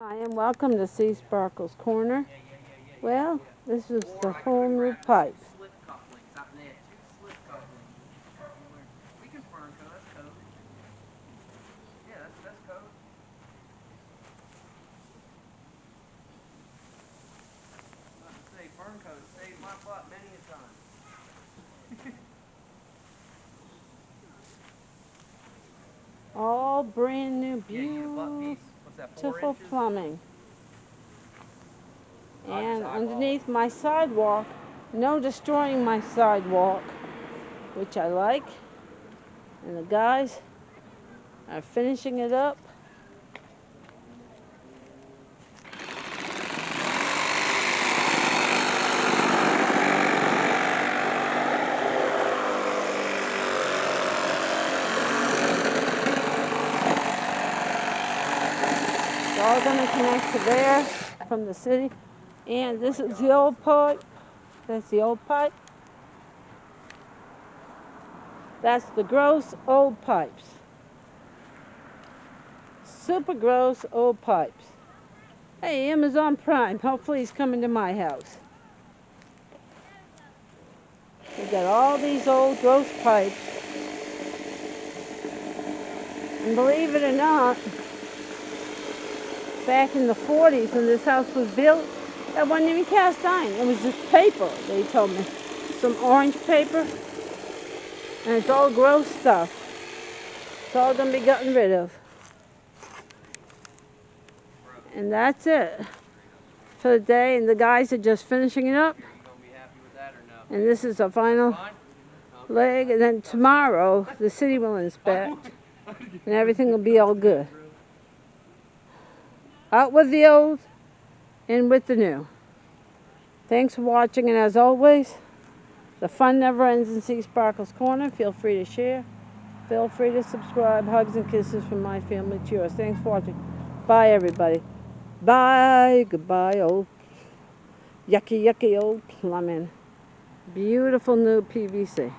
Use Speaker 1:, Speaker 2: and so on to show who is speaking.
Speaker 1: Hi, and welcome to Seasparkles Corner. Well, this is the whole new pipe. All brand new, beautiful plumbing. And underneath my sidewalk, no destroying my sidewalk, which I like. And the guys are finishing it up. It's all going to connect to there from the city. And this is the old pipe. That's the old pipe. That's the gross old pipes. Super gross old pipes. Hey, Amazon Prime. Hopefully he's coming to my house. We got all these old gross pipes. And believe it or not, back in the 40s when this house was built, that wasn't even cast iron. It was just paper, they told me. Some orange paper. And it's all gross stuff. It's all going to be gotten rid of. And that's it for the day. And the guys are just finishing it up. And this is the final leg. And then tomorrow, the city will inspect. And everything will be all good. Out with the old, in with the new. Thanks for watching, and as always, the fun never ends in seasparkles Corner. Feel free to share. Feel free to subscribe. Hugs and kisses from my family to yours. Thanks for watching. Bye, everybody. Bye. Goodbye, old yucky old plumbing. Beautiful new PVC.